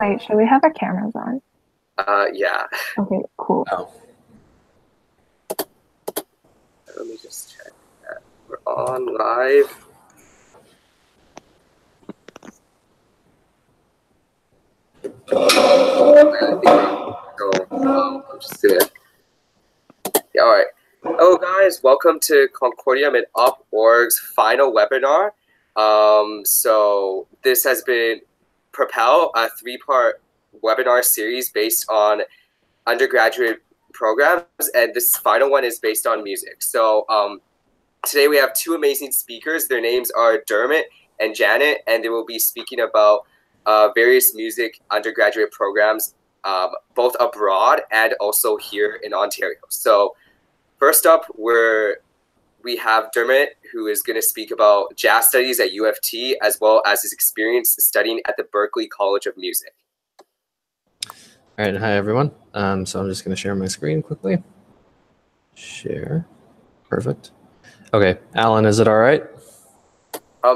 Wait, should we have our cameras on? Yeah. Okay, cool. Oh, Let me just check that. We're on live. I'm just gonna. Yeah, all right. Hello, guys. Welcome to Conchordium and OppOrg's final webinar. So this has been Propel, a 3-part webinar series based on undergraduate programs, and this final one is based on music. So today we have 2 amazing speakers. Their names are Dermot and Janet, and they will be speaking about various music undergraduate programs, both abroad and also here in Ontario. So first up, we have Dermot, who is going to speak about jazz studies at U of T, as well as his experience studying at the Berklee College of Music. all right. Hi, everyone. So I'm just going to share my screen quickly. Share. Perfect. Okay. Alan, is it all right?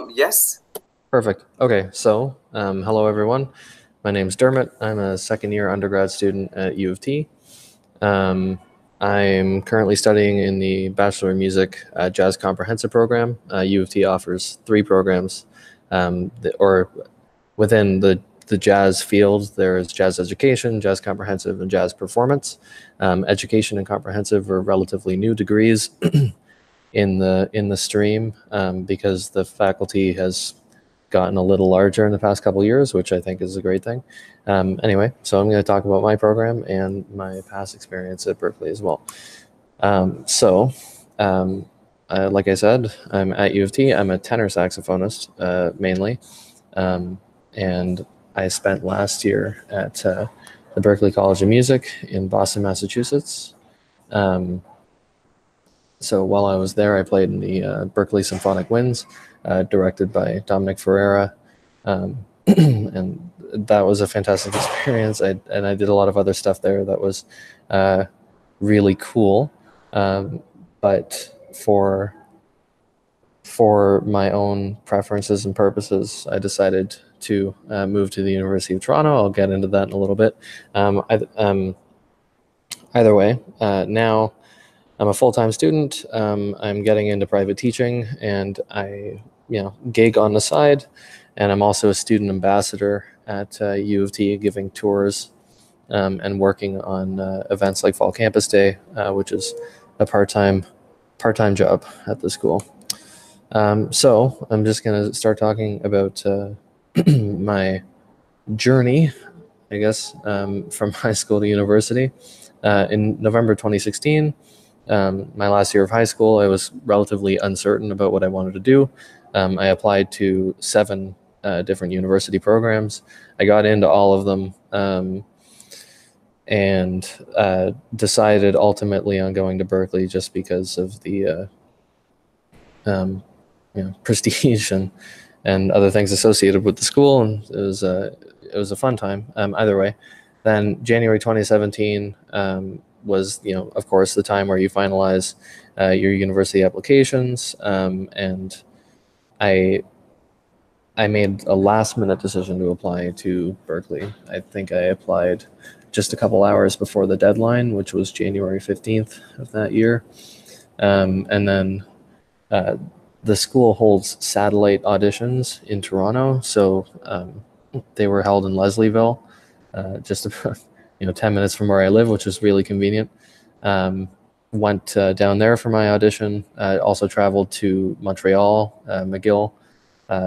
Yes. Perfect. Okay. So hello, everyone. My name's Dermot. I'm a second-year undergrad student at U of T. I'm currently studying in the Bachelor of Music Jazz Comprehensive program. U of T offers 3 programs, or within the jazz field, there's jazz education, jazz comprehensive, and jazz performance. Education and comprehensive are relatively new degrees in the stream because the faculty has gotten a little larger in the past couple of years, which I think is a great thing. Anyway, so I'm going to talk about my program and my past experience at Berklee as well. Like I said, I'm at U of T. I'm a tenor saxophonist mainly, and I spent last year at the Berklee College of Music in Boston, Massachusetts. So while I was there, I played in the Berklee Symphonic Winds, directed by Dominic Ferreira, and that was a fantastic experience. I did a lot of other stuff there that was really cool. But for my own preferences and purposes, I decided to move to the University of Toronto. I'll get into that in a little bit. Either way, now I'm a full-time student. I'm getting into private teaching, and I gig on the side, and I'm also a student ambassador at U of T, giving tours and working on events like Fall Campus Day, which is a part-time job at the school. So I'm just going to start talking about my journey, I guess, from high school to university. In November 2016, my last year of high school, I was relatively uncertain about what I wanted to do. I applied to 7 different university programs. I got into all of them and decided ultimately on going to Berklee just because of the prestige and other things associated with the school, and it was a fun time. Either way, then January 2017 was, of course, the time where you finalize your university applications, and I made a last-minute decision to apply to Berklee. I think I applied just a couple hours before the deadline, which was January 15th of that year, and then the school holds satellite auditions in Toronto, so they were held in Leslieville, just about 10 minutes from where I live, which is really convenient. Went down there for my audition. Also traveled to Montreal, McGill,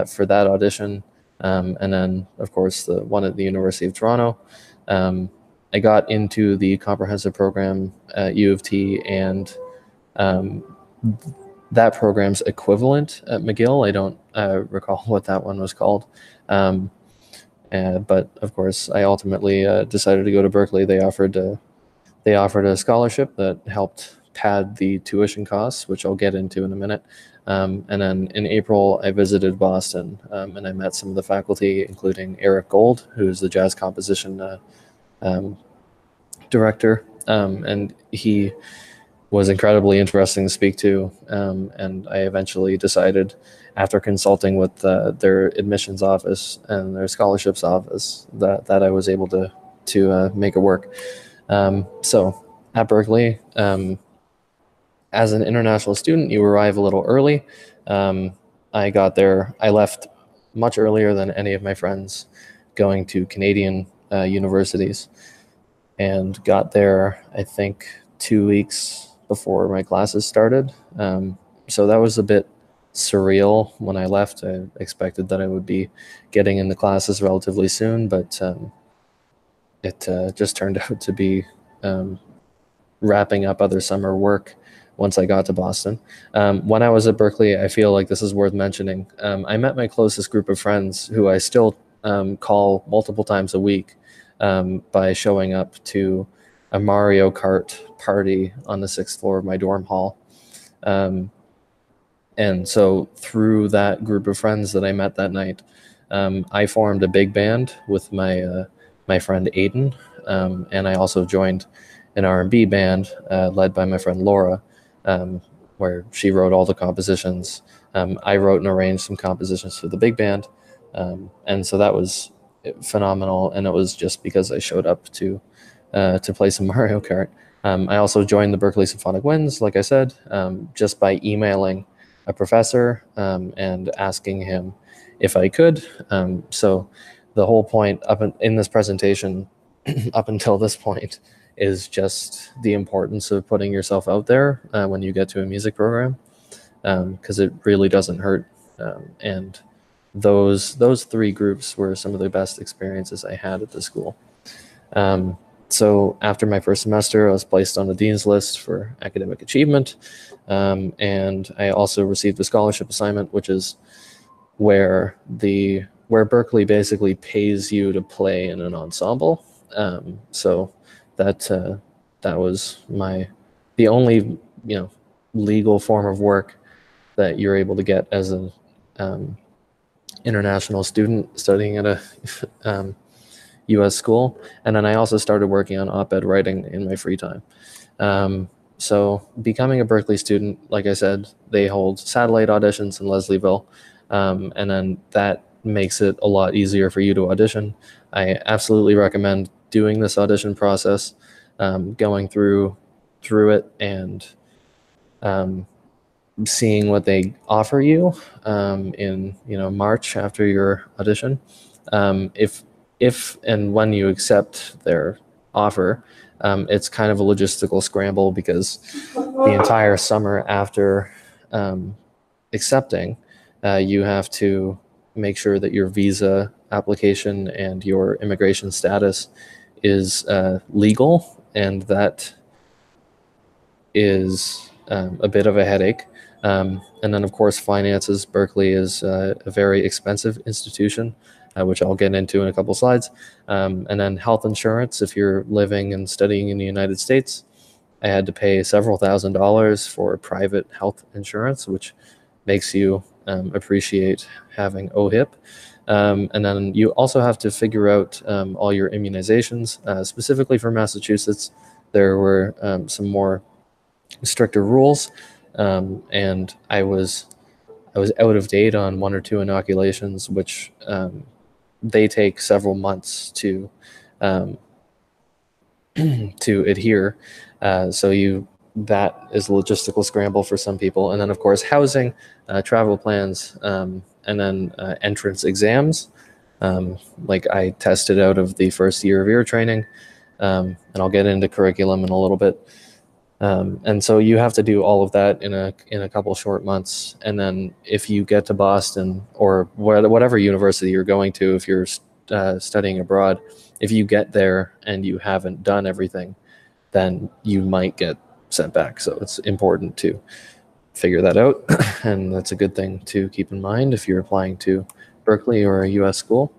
for that audition, and then of course the one at the University of Toronto. I got into the comprehensive program at U of T, and that program's equivalent at McGill. I don't recall what that one was called. But of course, I ultimately decided to go to Berklee. They offered a scholarship that helped pad the tuition costs, which I'll get into in a minute. And then in April, I visited Boston, and I met some of the faculty, including Eric Gold, who's the jazz composition director, and he was incredibly interesting to speak to, and I eventually decided after consulting with their admissions office and their scholarships office, that I was able to make it work. So at Berklee, as an international student, you arrive a little early. I left much earlier than any of my friends going to Canadian universities, and got there, I think, 2 weeks before my classes started. So that was a bit surreal when I left. I expected that I would be getting into classes relatively soon, but it just turned out to be wrapping up other summer work once I got to Boston. When I was at Berklee, I feel like this is worth mentioning. I met my closest group of friends, who I still call multiple times a week, by showing up to a Mario Kart party on the 6th floor of my dorm hall. And so through that group of friends that I met that night, I formed a big band with my friend Aiden, and I also joined an R&B band led by my friend Laura, where she wrote all the compositions. I wrote and arranged some compositions for the big band, and so that was phenomenal. And it was just because I showed up to play some Mario Kart. I also joined the Berklee Symphonic Winds, like I said, just by emailing a professor and asking him if I could. So the whole point in this presentation up until this point is just the importance of putting yourself out there when you get to a music program, because it really doesn't hurt. And those three groups were some of the best experiences I had at the school. So after my first semester, I was placed on the dean's list for academic achievement, and I also received a scholarship assignment, which is where Berklee basically pays you to play in an ensemble. So that was the only legal form of work that you're able to get as an international student studying at a U.S. school. And then I also started working on op-ed writing in my free time. So becoming a Berklee student, like I said, they hold satellite auditions in Leslieville, and then that makes it a lot easier for you to audition. I absolutely recommend doing this audition process, going through it and seeing what they offer you in March after your audition. If and when you accept their offer, it's kind of a logistical scramble, because the entire summer after accepting, you have to make sure that your visa application and your immigration status is legal, and that is a bit of a headache. And then, of course, finances. Berklee is a very expensive institution, which I'll get into in a couple slides. And then health insurance. If you're living and studying in the United States, I had to pay several $1,000s for private health insurance, which makes you appreciate having OHIP. And then you also have to figure out all your immunizations. Specifically for Massachusetts, there were some more stricter rules, and I was out of date on 1 or 2 inoculations, which they take several months to adhere. So that is a logistical scramble for some people. And then, of course, housing, travel plans, and then entrance exams. Like I tested out of the first year of ear training, and I'll get into curriculum in a little bit. And so you have to do all of that in a couple short months. And then if you get to Boston or whatever university you're going to, if you're studying abroad, if you get there and you haven't done everything, then you might get sent back. So it's important to figure that out. And that's a good thing to keep in mind if you're applying to Berklee or a US school.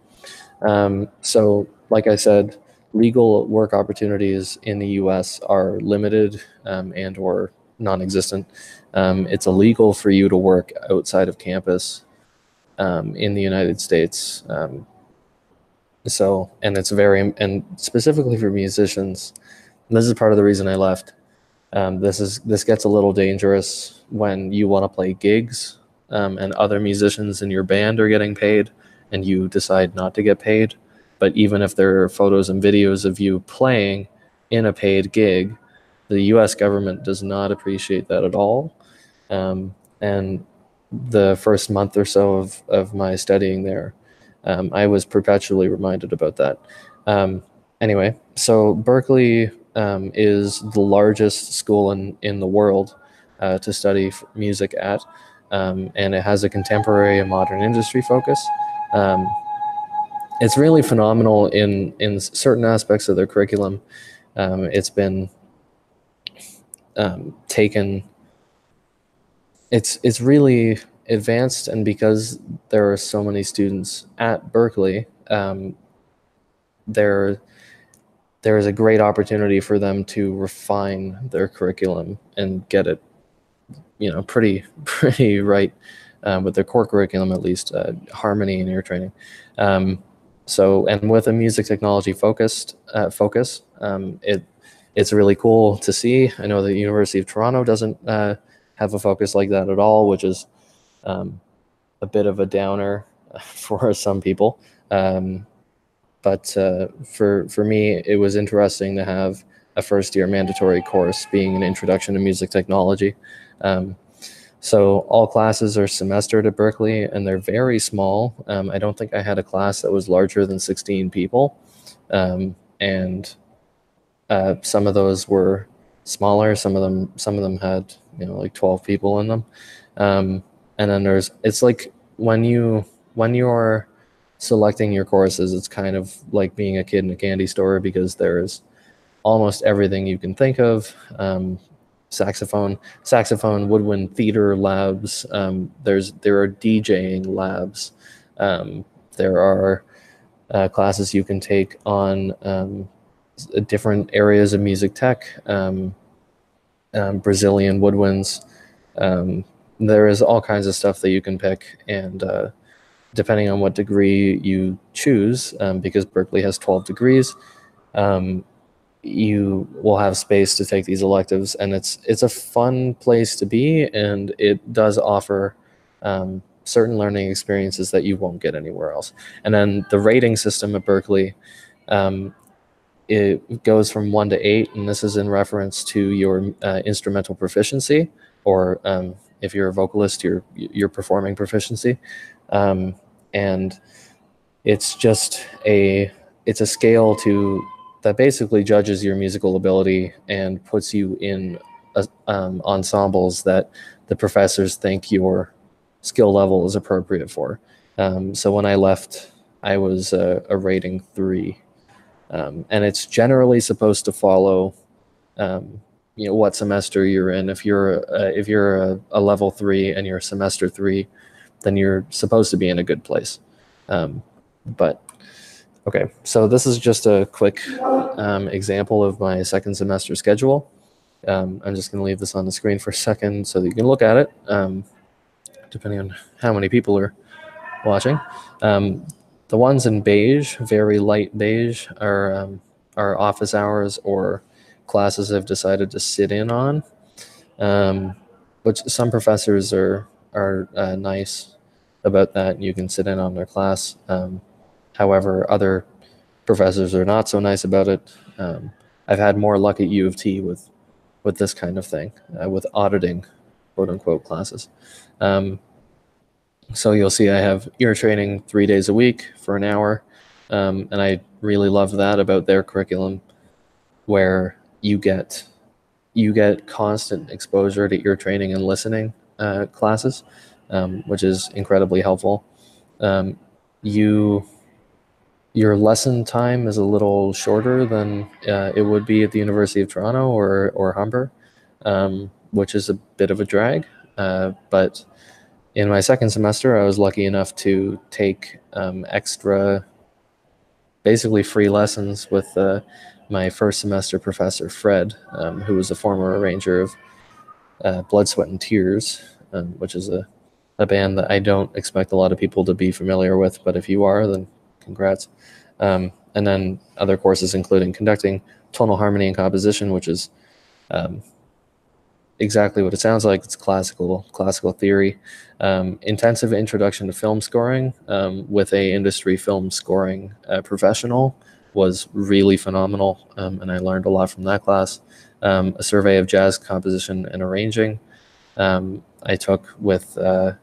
So like I said, legal work opportunities in the US are limited and or non-existent. It's illegal for you to work outside of campus in the United States. And and specifically for musicians, this is part of the reason I left. This gets a little dangerous when you want to play gigs and other musicians in your band are getting paid and you decide not to get paid. But even if there are photos and videos of you playing in a paid gig, the US government does not appreciate that at all. And the first month or so of my studying there, I was perpetually reminded about that. Anyway, so Berklee is the largest school in the world to study music at, and it has a contemporary and modern industry focus. It's really phenomenal in certain aspects of their curriculum. It's been taken. It's really advanced, and because there are so many students at Berklee, there is a great opportunity for them to refine their curriculum and get it, pretty right with their core curriculum, at least harmony and ear training. So, and with a music technology focus, it's really cool to see. I know the University of Toronto doesn't have a focus like that at all, which is a bit of a downer for some people. But for me, it was interesting to have a first-year mandatory course being an introduction to music technology. So all classes are semestered at Berklee, and they're very small. I don't think I had a class that was larger than 16 people. And some of those were smaller. Some of them had, like 12 people in them. And then it's like when you're selecting your courses, it's kind of like being a kid in a candy store, because there's almost everything you can think of. Saxophone, woodwind, theater labs. There are DJing labs. There are classes you can take on different areas of music tech, Brazilian woodwinds. There is all kinds of stuff that you can pick, and depending on what degree you choose, because Berklee has 12 degrees, you will have space to take these electives, and it's a fun place to be, and it does offer certain learning experiences that you won't get anywhere else. And then the rating system at Berklee, it goes from 1 to 8, and this is in reference to your instrumental proficiency, or if you're a vocalist, your performing proficiency. And it's just it's a scale that basically judges your musical ability and puts you in ensembles that the professors think your skill level is appropriate for. So when I left, I was a rating 3, and it's generally supposed to follow what semester you're in. If you're a level 3 and you're semester 3, then you're supposed to be in a good place. But okay, so this is just a quick example of my second semester schedule. I'm just going to leave this on the screen for a second so that you can look at it, depending on how many people are watching. The ones in beige, very light beige, are office hours or classes I've decided to sit in on, which some professors are nice about that. You can sit in on their class. However, other professors are not so nice about it. I've had more luck at U of T with this kind of thing, with auditing, quote unquote, classes. So you'll see I have ear training 3 days a week for an hour. And I really love that about their curriculum, where you get constant exposure to ear training and listening classes, which is incredibly helpful. Your lesson time is a little shorter than it would be at the University of Toronto or Humber, which is a bit of a drag. But in my second semester, I was lucky enough to take extra, basically free lessons with my first semester professor, Fred, who was a former arranger of Blood, Sweat, and Tears, which is a band that I don't expect a lot of people to be familiar with, but if you are, then congrats. And then other courses including conducting, tonal harmony and composition, which is exactly what it sounds like. It's classical theory. Intensive introduction to film scoring with a industry film scoring professional was really phenomenal, and I learned a lot from that class. A survey of jazz composition and arranging I took with oh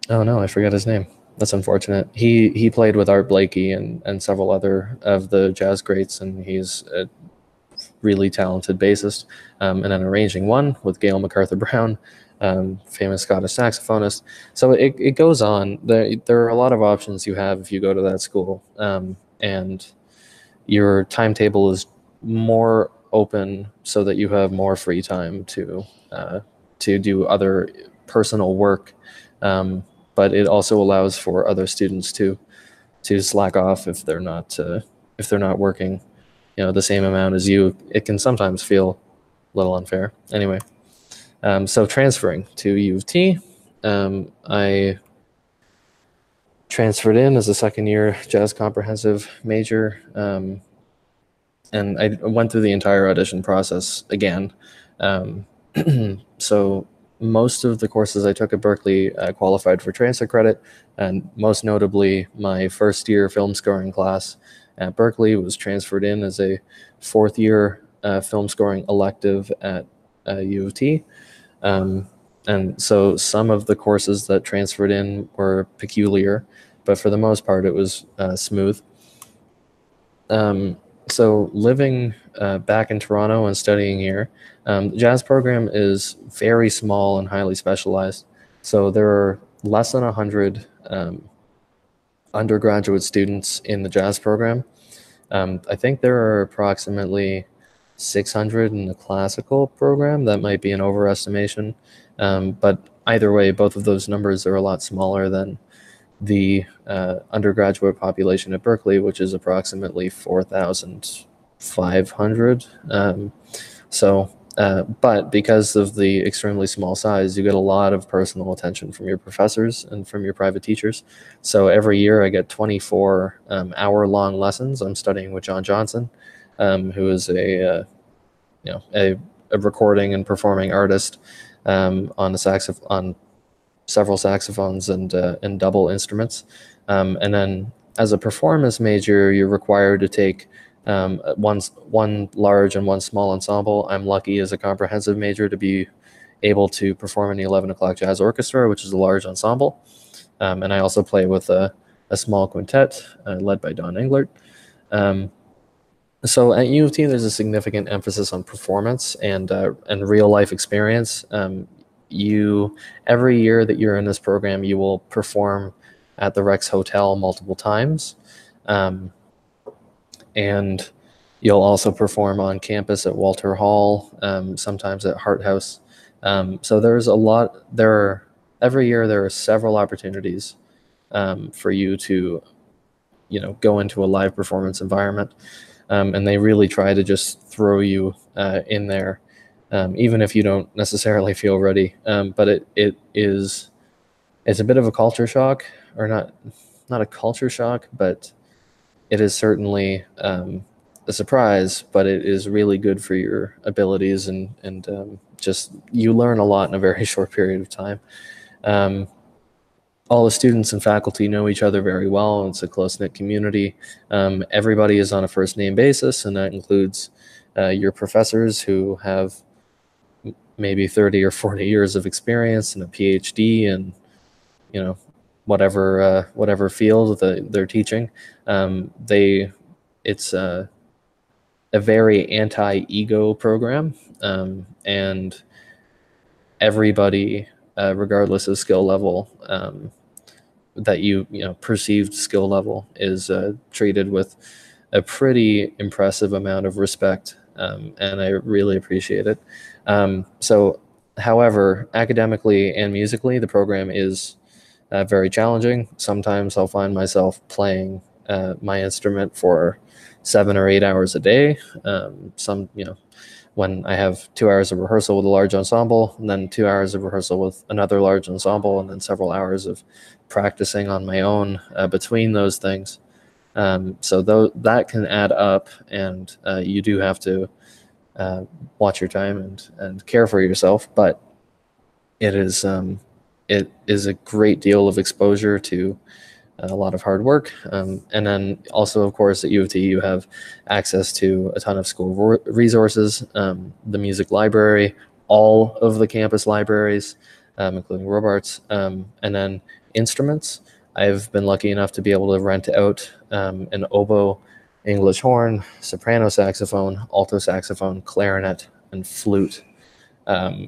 no, I forgot his name. That's unfortunate. He played with Art Blakey and several other of the jazz greats, and he's a really talented bassist. And then arranging one with Gail MacArthur Brown, famous Scottish saxophonist. So it goes on. There are a lot of options you have if you go to that school, and your timetable is more open so that you have more free time to do other personal work. But it also allows for other students to slack off if they're not working, the same amount as you. It can sometimes feel a little unfair. Anyway, so transferring to U of T, I transferred in as a second year jazz comprehensive major, and I went through the entire audition process again. So most of the courses I took at Berklee qualified for transfer credit, and most notably my first year film scoring class at Berklee was transferred in as a fourth year film scoring elective at U of T. And so some of the courses that transferred in were peculiar, but for the most part it was smooth. So living back in Toronto and studying here, the jazz program is very small and highly specialized. So there are less than 100 undergraduate students in the jazz program. I think there are approximately 600 in the classical program. That might be an overestimation. But either way, both of those numbers are a lot smaller than the undergraduate population at Berklee, which is approximately 4,500. But because of the extremely small size, you get a lot of personal attention from your professors and from your private teachers. So every year I get 24 hour-long lessons. I'm studying with John Johnson, who is a recording and performing artist on several saxophones and double instruments. And then as a performance major, you're required to take one large and one small ensemble. I'm lucky as a comprehensive major to be able to perform in the 11 o'clock jazz orchestra, which is a large ensemble. And I also play with a small quintet led by Don Englert. So at U of T, there's a significant emphasis on performance and real life experience. Every year that you're in this program, you will perform at the Rex Hotel multiple times. And you'll also perform on campus at Walter Hall, sometimes at Hart House. So there's a lot. Every year there are several opportunities for you to, go into a live performance environment, and they really try to just throw you in there, even if you don't necessarily feel ready. But it's a bit of a culture shock, or not a culture shock, but it is certainly a surprise, but it is really good for your abilities and just you learn a lot in a very short period of time. All the students and faculty know each other very well. It's a close-knit community. Everybody is on a first-name basis, and that includes your professors who have maybe 30 or 40 years of experience and a PhD and, whatever field that they're teaching. It's a very anti-ego program, and everybody, regardless of skill level, that perceived skill level, is treated with a pretty impressive amount of respect, and I really appreciate it. So, however, academically and musically, the program is very challenging. Sometimes I'll find myself playing my instrument for 7 or 8 hours a day. When I have 2 hours of rehearsal with a large ensemble, and then 2 hours of rehearsal with another large ensemble, and then several hours of practicing on my own between those things. So that can add up, and you do have to watch your time and care for yourself. But it is a great deal of exposure to a lot of hard work. And then also, of course, at U of T, you have access to a ton of school resources, the music library, all of the campus libraries, including Robarts, and then instruments. I've been lucky enough to be able to rent out an oboe, English horn, soprano saxophone, alto saxophone, clarinet, and flute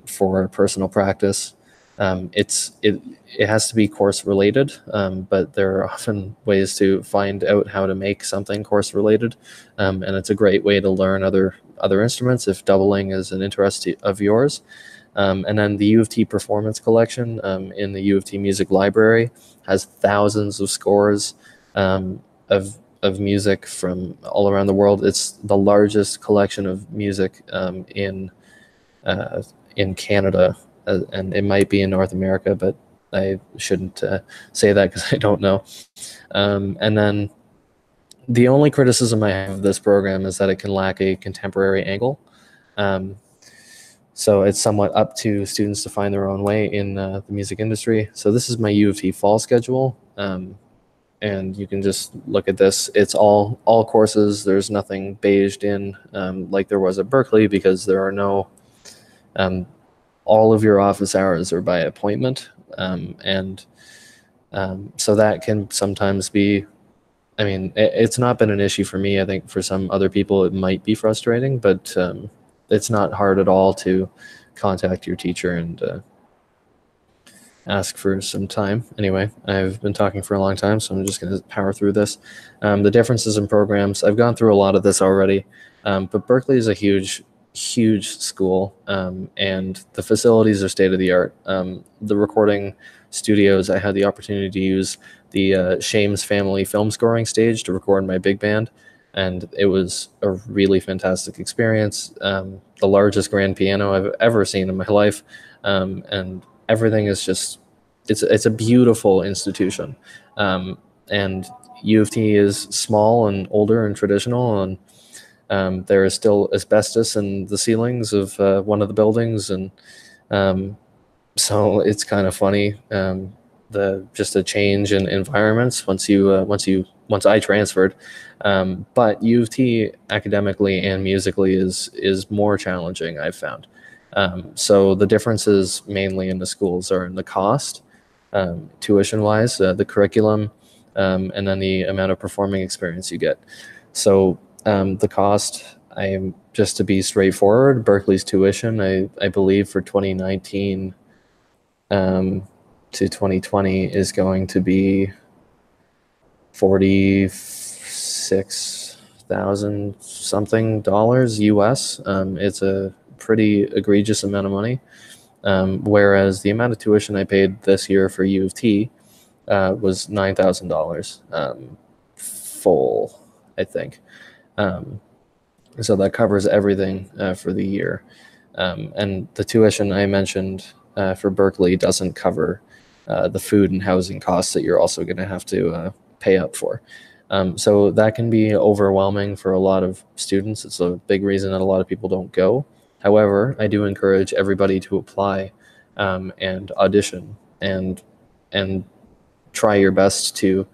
for personal practice. It has to be course related, but there are often ways to find out how to make something course related, and it's a great way to learn other instruments if doubling is an interest of yours. And then the U of T Performance Collection in the U of T Music Library has thousands of scores of music from all around the world. It's the largest collection of music in Canada, and it might be in North America, but I shouldn't say that because I don't know. And then the only criticism I have of this program is that it can lack a contemporary angle. So it's somewhat up to students to find their own way in the music industry. So this is my U of T fall schedule. And you can just look at this. It's all courses. There's nothing beiged in like there was at Berklee, because there are no, all of your office hours are by appointment. So that can sometimes be, I mean, it's not been an issue for me. I think for some other people it might be frustrating, but it's not hard at all to contact your teacher and ask for some time. Anyway, I've been talking for a long time, so I'm just going to power through this. The differences in programs, I've gone through a lot of this already, but Berklee is a huge school, and the facilities are state of the art. The recording studios, I had the opportunity to use the Shames family film scoring stage to record my big band, and it was a really fantastic experience. The largest grand piano I've ever seen in my life, and everything is just, it's a beautiful institution. And U of T is small and older and traditional, and there is still asbestos in the ceilings of one of the buildings, and so it's kind of funny, just a change in environments once I transferred. But U of T academically and musically is more challenging, I've found. So the differences mainly in the schools are in the cost, tuition-wise, the curriculum, and then the amount of performing experience you get. So the cost, just to be straightforward, Berklee's tuition, I believe for 2019 to 2020 is going to be $46,000 something US. It's a pretty egregious amount of money. Whereas the amount of tuition I paid this year for U of T was $9,000 full, I think. So that covers everything for the year. And the tuition I mentioned for Berklee doesn't cover the food and housing costs that you're also going to have to pay up for. So that can be overwhelming for a lot of students. It's a big reason that a lot of people don't go. However, I do encourage everybody to apply and audition and try your best to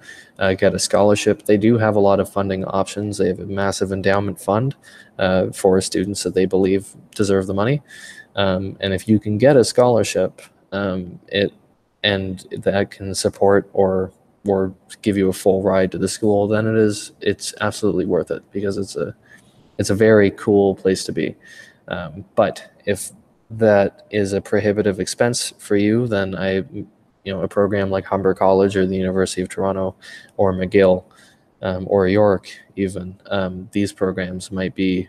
get a scholarship. They do have a lot of funding options. They have a massive endowment fund for students that they believe deserve the money. And if you can get a scholarship, and that can support or give you a full ride to the school, then it's absolutely worth it, because it's a very cool place to be. But if that is a prohibitive expense for you, then a program like Humber College or the University of Toronto or McGill or York even, these programs might be,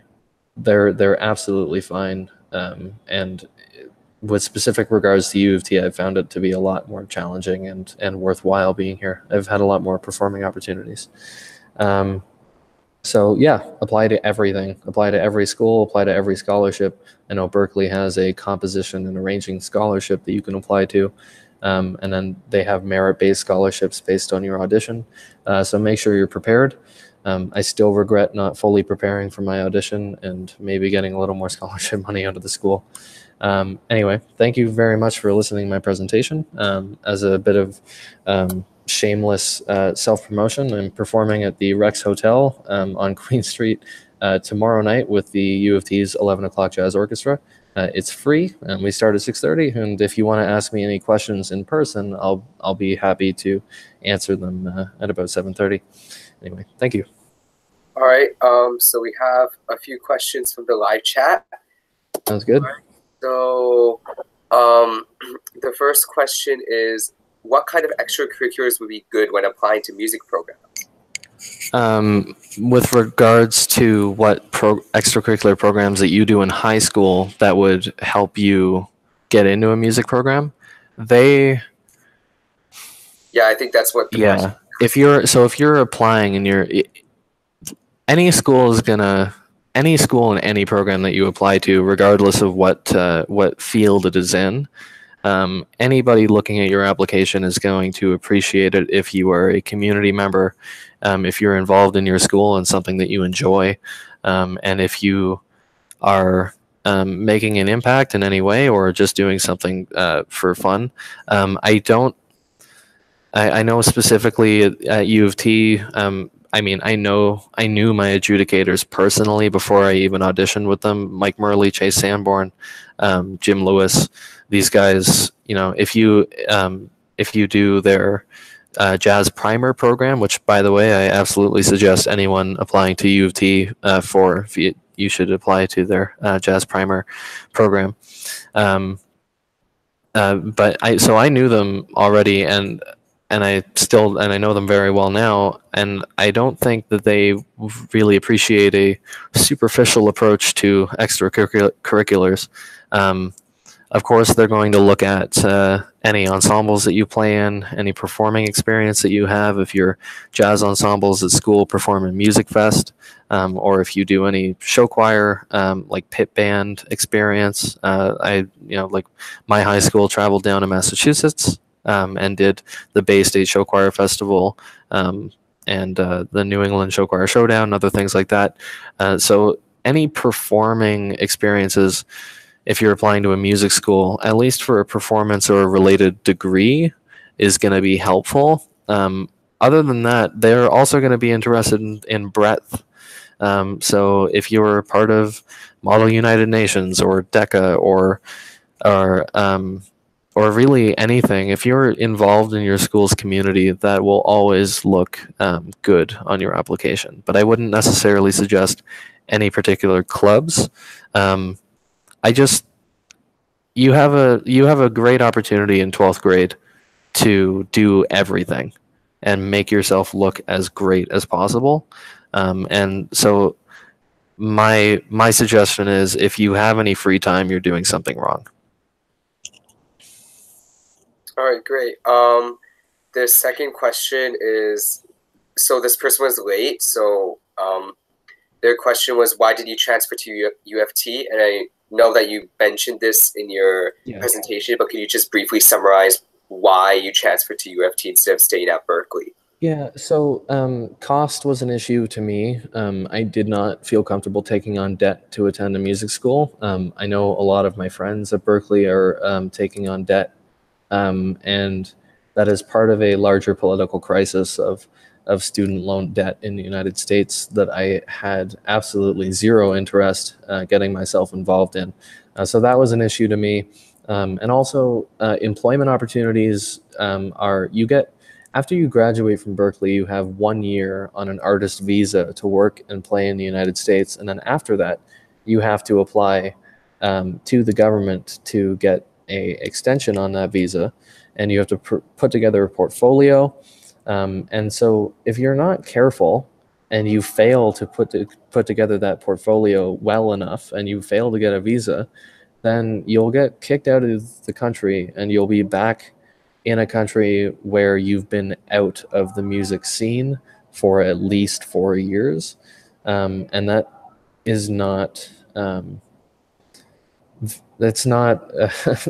they're absolutely fine. And with specific regards to U of T, I've found it to be a lot more challenging and worthwhile being here. I've had a lot more performing opportunities. So yeah, apply to everything. Apply to every school, apply to every scholarship. I know Berklee has a composition and arranging scholarship that you can apply to. And then they have merit-based scholarships based on your audition. So make sure you're prepared. I still regret not fully preparing for my audition and maybe getting a little more scholarship money out of the school. Anyway, thank you very much for listening to my presentation. As a bit of shameless self-promotion, I'm performing at the Rex Hotel on Queen Street tomorrow night with the U of T's 11 o'clock Jazz Orchestra. It's free, and we start at 6:30. And if you want to ask me any questions in person, I'll be happy to answer them at about 7:30. Anyway, thank you. All right. So we have a few questions from the live chat. Sounds good. Right. So, the first question is, what kind of extracurriculars would be good when applying to music programs? With regards to what extracurricular programs that you do in high school that would help you get into a music program, Yeah, I think that's what the question is. If you're applying and any school in any program that you apply to, regardless of what field it is in, anybody looking at your application is going to appreciate it if you are a community member, if you're involved in your school and something that you enjoy, and if you are making an impact in any way or just doing something for fun. I know specifically at U of T, I knew my adjudicators personally before I even auditioned with them. Mike Murley, Chase Sanborn, Jim Lewis. These guys, if you do their jazz primer program, which by the way, I absolutely suggest anyone applying to U of T you should apply to their jazz primer program. But I knew them already, and I know them very well now, and I don't think that they really appreciate a superficial approach to extracurriculars. Of course, they're going to look at any ensembles that you play in, any performing experience that you have. If your jazz ensembles at school perform in Music Fest, or if you do any show choir, like pit band experience. Like my high school traveled down to Massachusetts and did the Bay State Show Choir Festival and the New England Show Choir Showdown and other things like that. So any performing experiences, if you're applying to a music school, at least for a performance or a related degree, is going to be helpful. Other than that, they're also going to be interested in breadth. So if you're part of Model United Nations or DECA or really anything, if you're involved in your school's community, that will always look good on your application. But I wouldn't necessarily suggest any particular clubs. You have a great opportunity in 12th grade to do everything and make yourself look as great as possible. And so my suggestion is, if you have any free time, you're doing something wrong. All right, great. The second question is, so this person was late. So their question was, why did you transfer to U of T? And I know that you mentioned this in your presentation, but can you just briefly summarize why you transferred to U of T instead of staying at Berklee? Yeah, so cost was an issue to me. I did not feel comfortable taking on debt to attend a music school. I know a lot of my friends at Berklee are taking on debt, and that is part of a larger political crisis of student loan debt in the United States that I had absolutely zero interest getting myself involved in. So that was an issue to me. And also employment opportunities after you graduate from Berklee, you have 1 year on an artist visa to work and play in the United States. And then after that, you have to apply to the government to get an extension on that visa. And you have to put together a portfolio. And so if you're not careful and you fail to put together that portfolio well enough and you fail to get a visa, then you'll get kicked out of the country and you'll be back in a country where you've been out of the music scene for at least 4 years. And that is not, that's not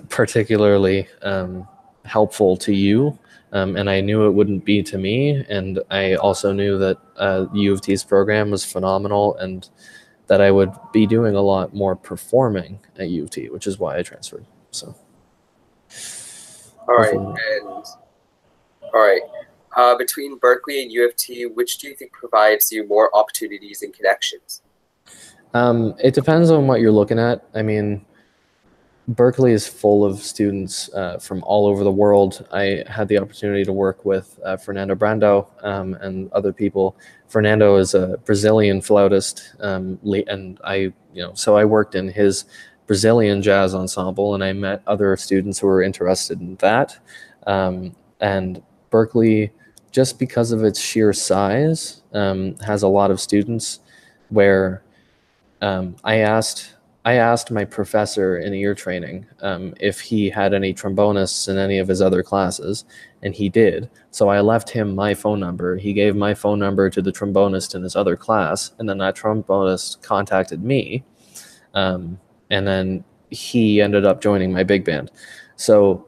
particularly helpful to you, and I knew it wouldn't be to me. And I also knew that U of T's program was phenomenal, and that I would be doing a lot more performing at U of T, which is why I transferred. So. All right, and all right. Between Berklee and U of T, which do you think provides you more opportunities and connections? It depends on what you're looking at. I mean, Berklee is full of students from all over the world. I had the opportunity to work with Fernando Brando and other people. Fernando is a Brazilian flautist, and so I worked in his Brazilian jazz ensemble, and I met other students who were interested in that. And Berklee, just because of its sheer size, has a lot of students where I asked my professor in ear training if he had any trombonists in any of his other classes, and he did. So I left him my phone number. He gave my phone number to the trombonist in his other class, and then that trombonist contacted me, and then he ended up joining my big band. So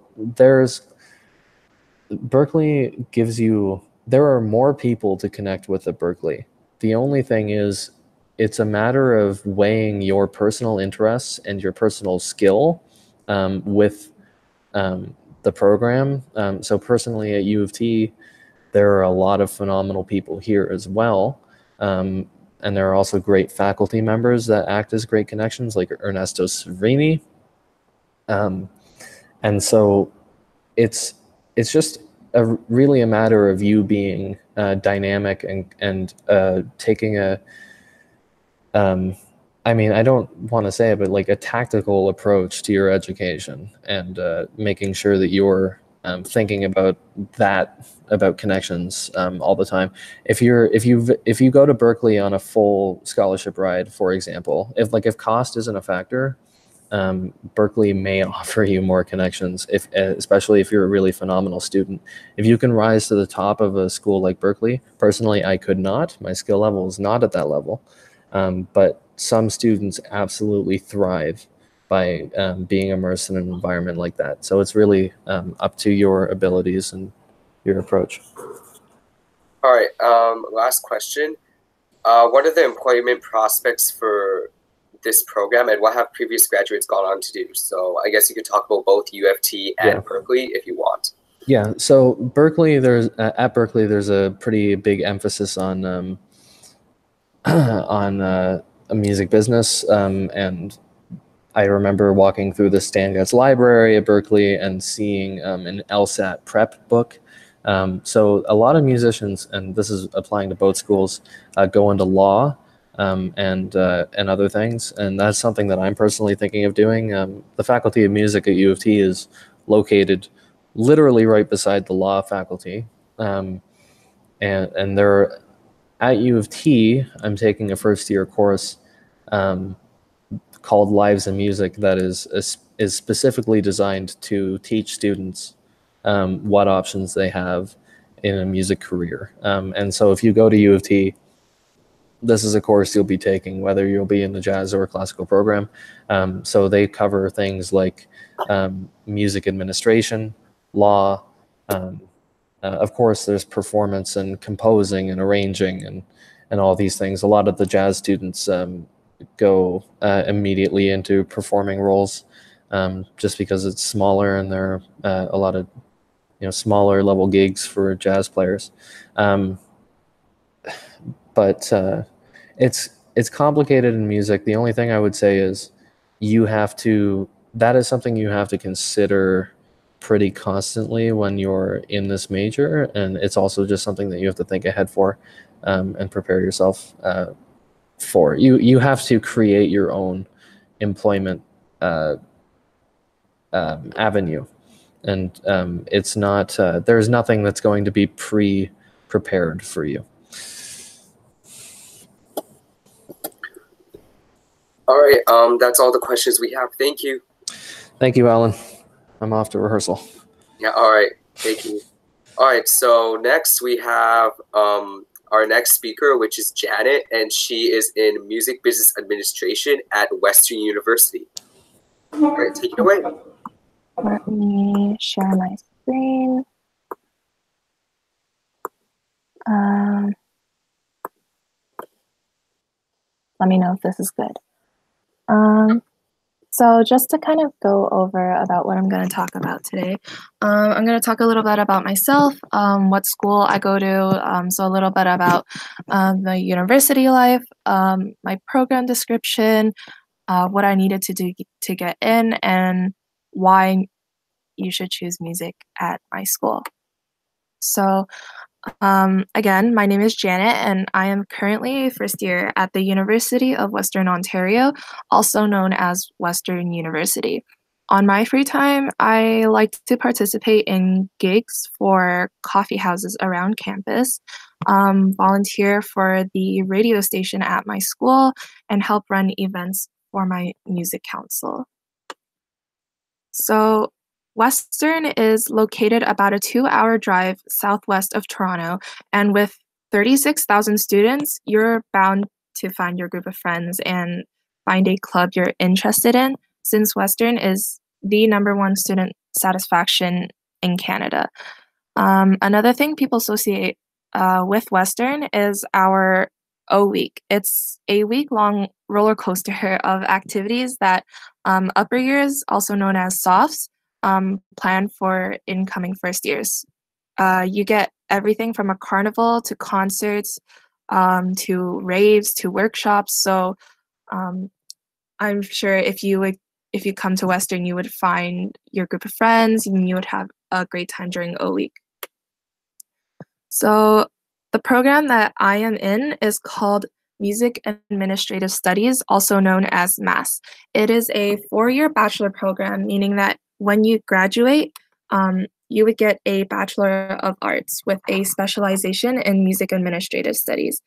Berklee gives you, there are more people to connect with at Berklee. The only thing is, it's a matter of weighing your personal interests and your personal skill with the program. So personally at U of T, there are a lot of phenomenal people here as well. And there are also great faculty members that act as great connections, like Ernesto Severini. And so it's just really a matter of you being dynamic and taking a, I mean, I don't want to say it, but like a tactical approach to your education, and making sure that you're thinking about connections all the time. If you go to Berklee on a full scholarship ride, for example, if cost isn't a factor, Berklee may offer you more connections, especially if you're a really phenomenal student. If you can rise to the top of a school like Berklee, personally, I could not. My skill level is not at that level. But some students absolutely thrive by being immersed in an environment like that. So it's really up to your abilities and your approach. All right, last question. What are the employment prospects for this program, and what have previous graduates gone on to do? So I guess you could talk about both U of T and Berklee if you want. Yeah, so Berklee, at Berklee, there's a pretty big emphasis on a music business, and I remember walking through the Stan Getz library at Berklee and seeing an LSAT prep book. So a lot of musicians, and this is applying to both schools, go into law and other things, and that's something that I'm personally thinking of doing. The Faculty of Music at U of T is located literally right beside the law faculty, and there. At U of T, I'm taking a first-year course called Lives in Music that is specifically designed to teach students what options they have in a music career. And so if you go to U of T, this is a course you'll be taking, whether you'll be in the jazz or classical program. So they cover things like music administration, law, of course, there's performance and composing and arranging and all these things. A lot of the jazz students go immediately into performing roles just because it's smaller, and there are a lot of smaller level gigs for jazz players. But it's complicated in music. The only thing I would say is that is something you have to consider pretty constantly when you're in this major, and it's also just something that you have to think ahead for and prepare yourself for. You have to create your own employment avenue, and it's not there's nothing that's going to be prepared for you. All right, that's all the questions we have. Thank you. Thank you, Alan. I'm off to rehearsal. Yeah, all right. Thank you. All right, so next we have our next speaker, which is Janet, and she is in Music Business Administration at Western University. All right, take it away. Let me share my screen. Let me know if this is good. So just to kind of go over about what I'm going to talk about today, I'm going to talk a little bit about myself, what school I go to, so a little bit about the university life, my program description, what I needed to do to get in, and why you should choose music at my school. So again, my name is Janet, and I am currently first year at the University of Western Ontario, also known as Western University. On my free time, I like to participate in gigs for coffee houses around campus, volunteer for the radio station at my school, and help run events for my music council. So Western is located about a 2-hour drive southwest of Toronto, and with 36,000 students, you're bound to find your group of friends and find a club you're interested in, since Western is the #1 student satisfaction in Canada. Another thing people associate with Western is our O Week. It's a week-long roller coaster of activities that upper years, also known as softs, plan for incoming first years. You get everything from a carnival to concerts, to raves, to workshops. So I'm sure if you come to Western, you would find your group of friends and you would have a great time during O Week. So the program that I am in is called Music Administrative Studies, also known as MAS. It is a 4-year bachelor program, meaning that when you graduate, you would get a Bachelor of Arts with a specialization in Music Administrative Studies.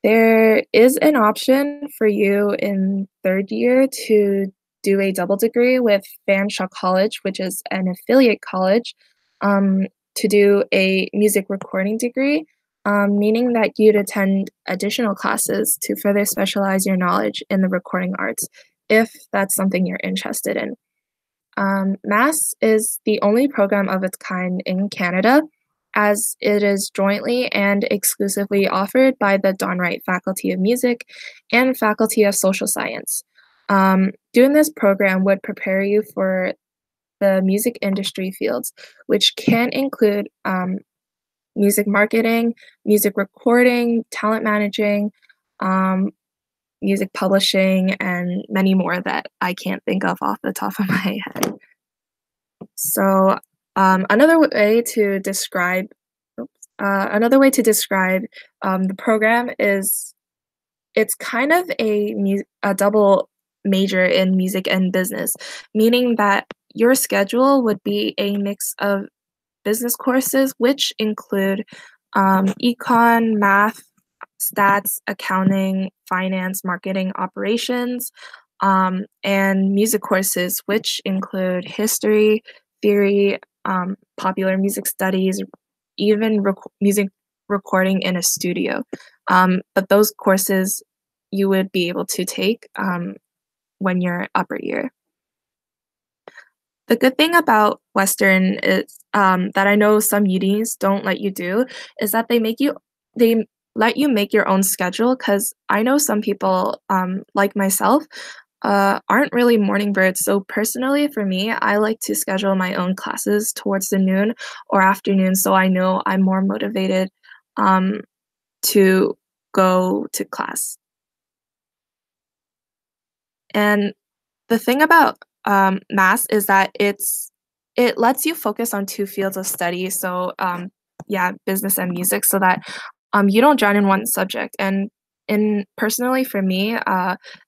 There is an option for you in 3rd year to do a double degree with Fanshawe College, which is an affiliate college, to do a music recording degree, meaning that you'd attend additional classes to further specialize your knowledge in the recording arts, if that's something you're interested in. MAS is the only program of its kind in Canada, as it is jointly and exclusively offered by the Donright Faculty of Music and Faculty of Social Science. Doing this program would prepare you for the music industry fields, which can include music marketing, music recording, talent managing, music publishing, and many more that I can't think of off the top of my head. So another way to describe the program is it's kind of a double major in music and business, meaning that your schedule would be a mix of business courses, which include econ, math, stats, accounting, finance, marketing, operations, and music courses, which include history, theory, popular music studies, even music recording in a studio. But those courses you would be able to take when you're upper year. The good thing about Western is that I know some unis don't let you do is that they let you make your own schedule, because I know some people like myself aren't really morning birds. So personally for me, I like to schedule my own classes towards the noon or afternoon, so I know I'm more motivated to go to class. And the thing about MAS is that it lets you focus on 2 fields of study, so business and music, so that you don't drown in one subject. And personally for me,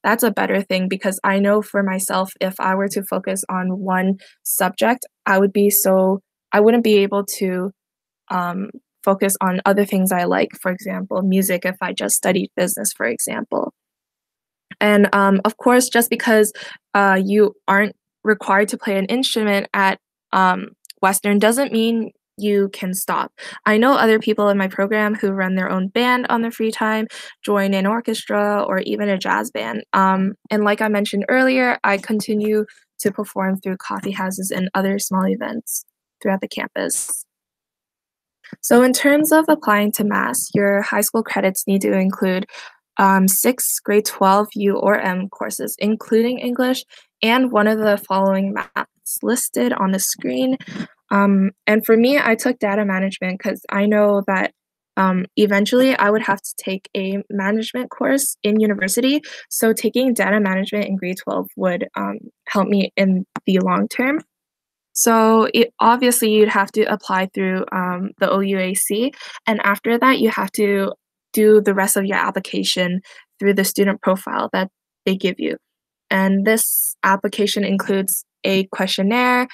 that's a better thing, because I know for myself, if I were to focus on one subject, I wouldn't be able to focus on other things I like, for example, music, if I just studied business, for example. And of course, just because you aren't required to play an instrument at Western doesn't mean you can stop. I know other people in my program who run their own band on their free time, join an orchestra, or even a jazz band. And like I mentioned earlier, I continue to perform through coffee houses and other small events throughout the campus. So in terms of applying to Mass, your high school credits need to include 6 grade 12 U or M courses, including English, and one of the following maths listed on the screen. And for me, I took data management because I know that eventually I would have to take a management course in university. So taking data management in grade 12 would help me in the long term. So obviously you'd have to apply through the OUAC, and after that you have to do the rest of your application through the student profile that they give you. And this application includes a questionnaire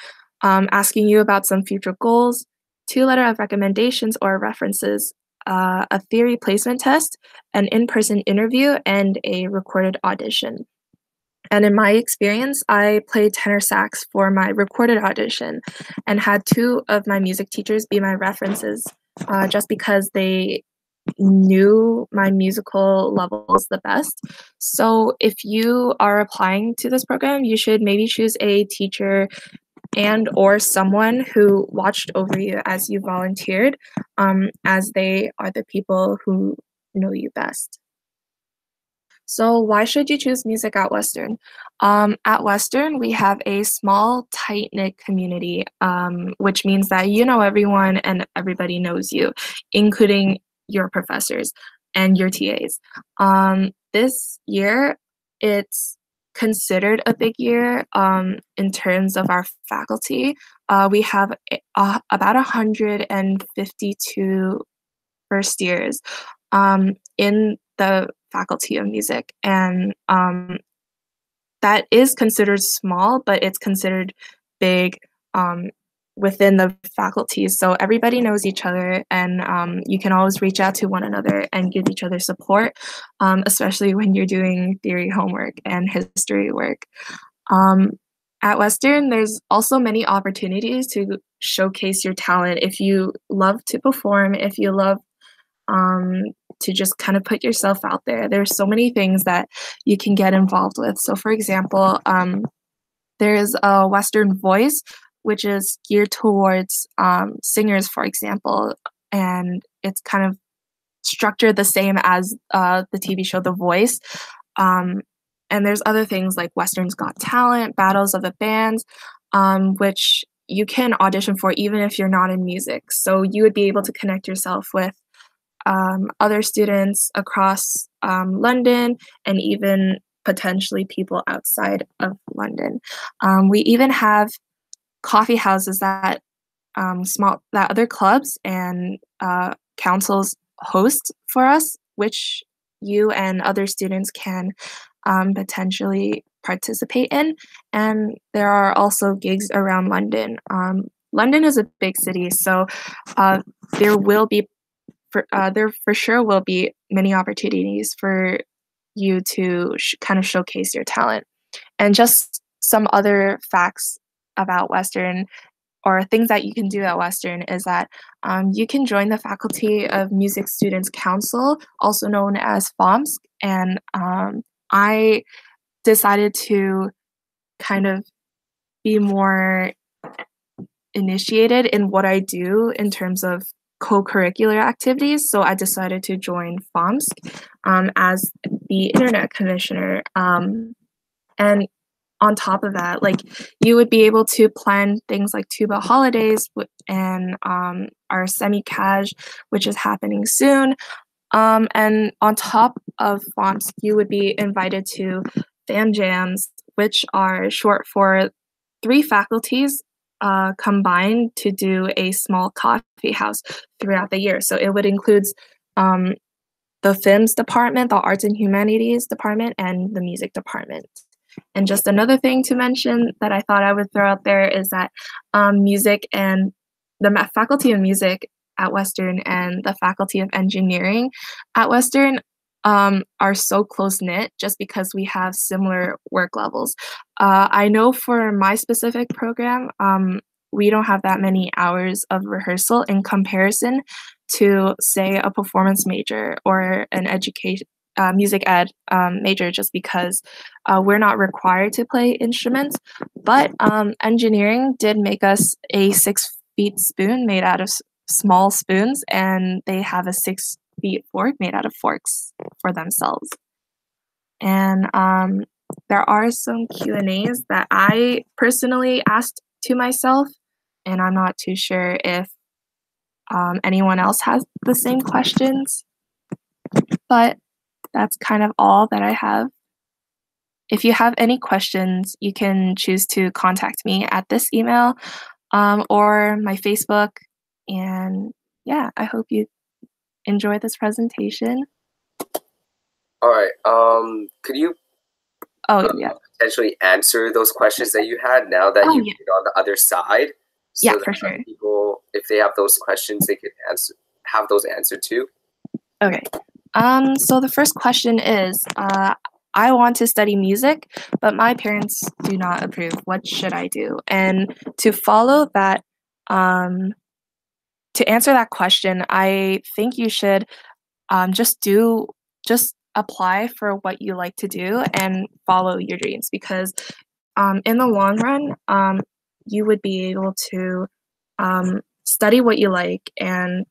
asking you about some future goals, 2 letters of recommendations or references, a theory placement test, an in-person interview, and a recorded audition. And in my experience, I played tenor sax for my recorded audition and had 2 of my music teachers be my references just because they knew my musical levels the best. So if you are applying to this program, you should maybe choose a teacher and or someone who watched over you as you volunteered, as they are the people who know you best. So why should you choose music at Western? At Western, we have a small, tight-knit community, which means that you know everyone and everybody knows you, including your professors and your TAs. This year, it's considered a big year in terms of our faculty. We have about 152 first years in the Faculty of Music, and that is considered small, but it's considered big within the faculties. So everybody knows each other, and you can always reach out to one another and give each other support, especially when you're doing theory homework and history work. At Western, there's also many opportunities to showcase your talent. If you love to perform, if you love to just kind of put yourself out there, there's so many things that you can get involved with. So for example, there's a Western Voice, which is geared towards singers, for example, and it's kind of structured the same as the TV show The Voice. And there's other things like Western's Got Talent, Battles of the Bands, which you can audition for even if you're not in music. So you would be able to connect yourself with other students across London and even potentially people outside of London. We even have coffee houses that other clubs and councils host for us, which you and other students can potentially participate in. And there are also gigs around London. London is a big city, so there for sure will be many opportunities for you to kind of showcase your talent. And just some other facts about Western, or things that you can do at Western, is that you can join the Faculty of Music Students Council, also known as FOMSC, and I decided to kind of be more initiated in what I do in terms of co-curricular activities, so I decided to join FOMSC as the Internet Commissioner. And on top of that, like, you would be able to plan things like tuba holidays and our semi-cash, which is happening soon. And on top of FOMSC, you would be invited to fam jams, which are short for 3 faculties combined to do a small coffee house throughout the year. So it would include the FIMS department, the Arts and Humanities department, and the music department. And just another thing to mention that I thought I would throw out there is that music and the Faculty of Music at Western and the Faculty of Engineering at Western are so close-knit just because we have similar work levels. I know for my specific program, we don't have that many hours of rehearsal in comparison to, say, a performance major or an music ed major, just because we're not required to play instruments. But engineering did make us a feet spoon made out of small spoons, and they have a 6 feet fork made out of forks for themselves. And there are some Q&As that I personally asked to myself, and I'm not too sure if anyone else has the same questions, but that's kind of all that I have. If you have any questions, you can choose to contact me at this email or my Facebook. And yeah, I hope you enjoy this presentation. All right. Could you potentially answer those questions that you had now that you've been on the other side? So for sure. People, if they have those questions, they could have those answered too. Okay. So the first question is, I want to study music, but my parents do not approve. What should I do? And to follow that, to answer that question, I think you should just apply for what you like to do and follow your dreams, because in the long run, you would be able to study what you like, and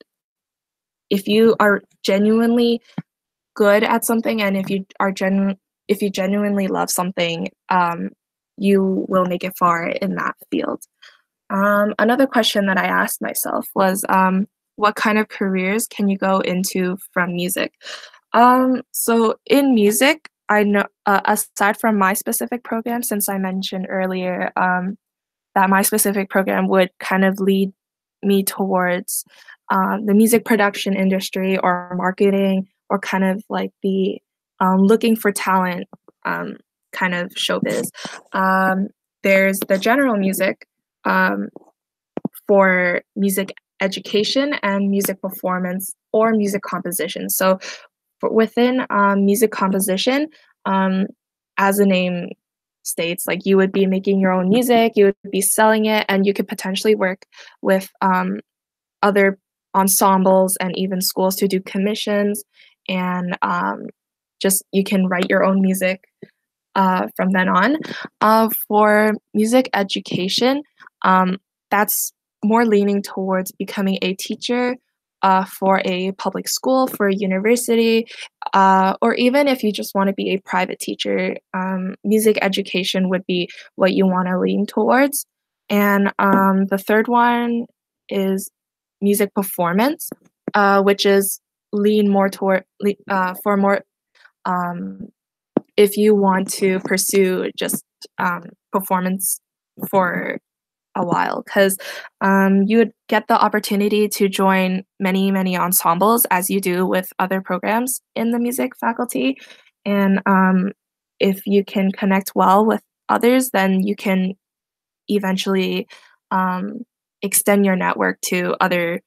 if you are genuinely good at something, and if you genuinely love something, you will make it far in that field. Another question that I asked myself was, what kind of careers can you go into from music? So in music, I know, aside from my specific program, since I mentioned earlier that my specific program would kind of lead me towards the music production industry or marketing, or kind of like the looking for talent kind of showbiz. There's the general music for music education and music performance or music composition. So within music composition, as the name states, like, you would be making your own music, you would be selling it, and you could potentially work with other ensembles and even schools to do commissions, and just you can write your own music from then on. For music education, that's more leaning towards becoming a teacher for a public school, for a university, or even if you just want to be a private teacher, music education would be what you want to lean towards. And the third one is music performance, which is lean more toward for more if you want to pursue just performance for a while, because you would get the opportunity to join many ensembles, as you do with other programs in the music faculty. And if you can connect well with others, then you can eventually extend your network to other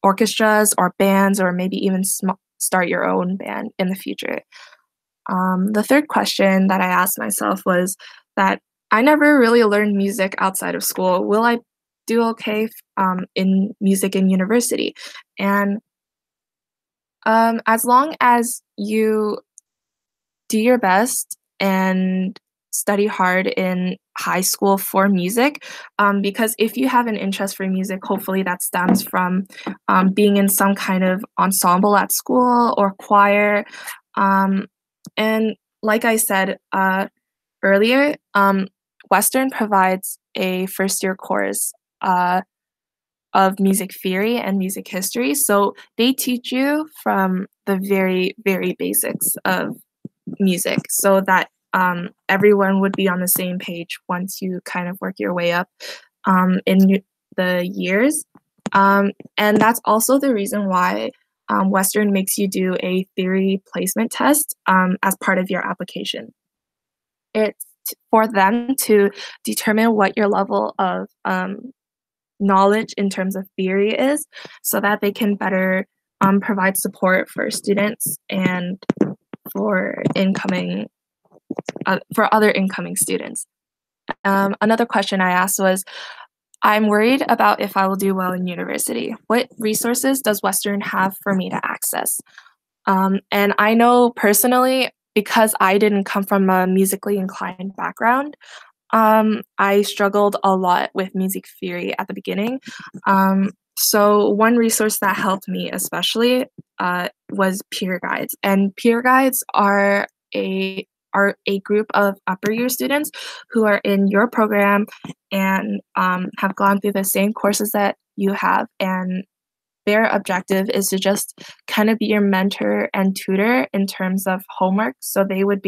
orchestras or bands, or maybe even start your own band in the future. The third question that I asked myself was that I never really learned music outside of school. Will I do okay in music in university? And as long as you do your best and study hard in high school for music, because if you have an interest for music, hopefully that stems from being in some kind of ensemble at school or choir. And like I said earlier, Western provides a first-year course of music theory and music history. So they teach you from the very basics of music, so that everyone would be on the same page once you kind of work your way up in the years. And that's also the reason why Western makes you do a theory placement test as part of your application. It's for them to determine what your level of knowledge in terms of theory is, so that they can better provide support for students and for other incoming students. Another question I asked was, I'm worried about if I will do well in university. What resources does Western have for me to access? And I know personally, because I didn't come from a musically inclined background, I struggled a lot with music theory at the beginning. So one resource that helped me especially was peer guides. And peer guides are a group of upper year students who are in your program and have gone through the same courses that you have. And their objective is to just kind of be your mentor and tutor in terms of homework. So they would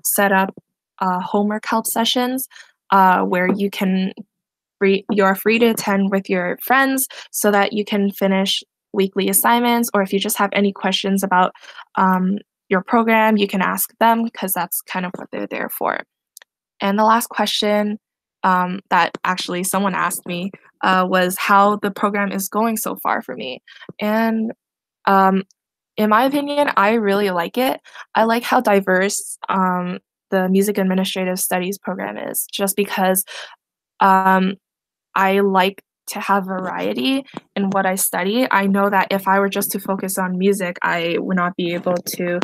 set up homework help sessions where you're free to attend with your friends so that you can finish weekly assignments, or if you just have any questions about your program, you can ask them because that's kind of what they're there for. And the last question that actually someone asked me was how the program is going so far for me. And in my opinion, I really like it. I like how diverse the Music Administrative Studies program is, just because I like to have variety in what I study. I know that if I were just to focus on music, I would not be able to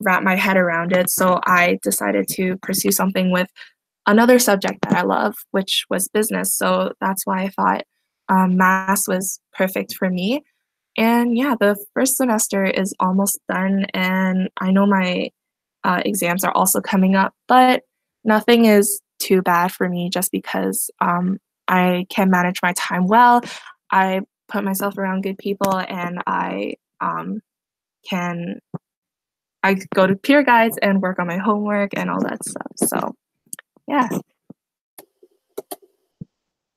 wrap my head around it. So I decided to pursue something with another subject that I love, which was business. So that's why I thought math was perfect for me. And yeah, the first semester is almost done, and I know my exams are also coming up, but nothing is too bad for me just because I can manage my time well. I put myself around good people, and I go to peer guides and work on my homework and all that stuff. So yeah. All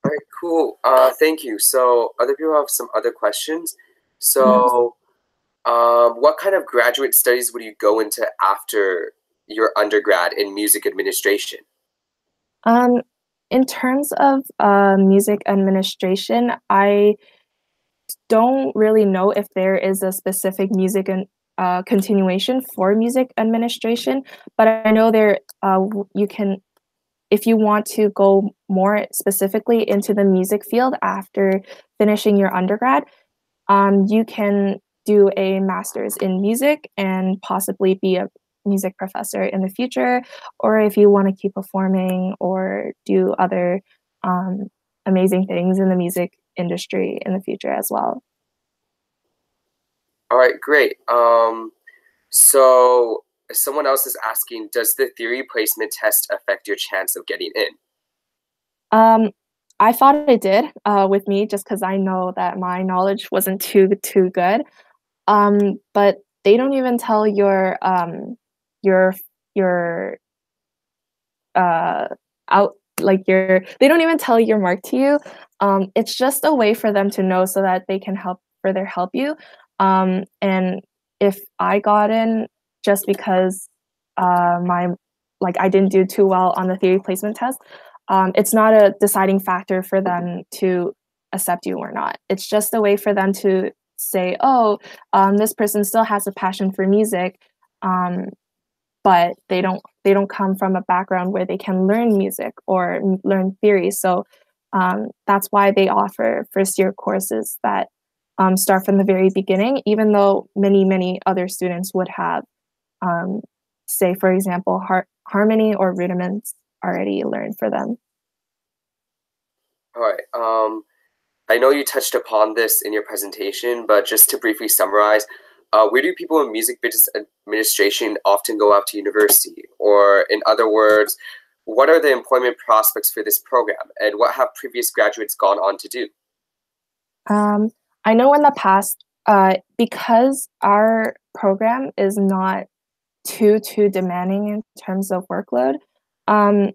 right, cool. Thank you. So other people have some other questions. So what kind of graduate studies would you go into after your undergrad in music administration? In terms of music administration, I don't really know if there is a specific music and continuation for music administration, but I know you can, if you want to go more specifically into the music field after finishing your undergrad, you can do a master's in music and possibly be a music professor in the future, or if you want to keep performing or do other amazing things in the music industry in the future as well. All right, great. So someone else is asking, does the theory placement test affect your chance of getting in? I thought it did with me, just because I know that my knowledge wasn't too good. But they don't even tell your they don't even tell your mark to you. It's just a way for them to know so that they can further help you. And if I got in just because I didn't do too well on the theory placement test, it's not a deciding factor for them to accept you or not. It's just a way for them to say, oh, this person still has a passion for music, but they don't come from a background where they can learn music or learn theory. So that's why they offer first year courses that start from the very beginning, even though many other students would have, say, for example, harmony or rudiments already learned for them. All right. I know you touched upon this in your presentation, but just to briefly summarize, where do people in music business administration often go out to university? Or in other words, what are the employment prospects for this program, and what have previous graduates gone on to do? I know in the past, because our program is not too demanding in terms of workload, on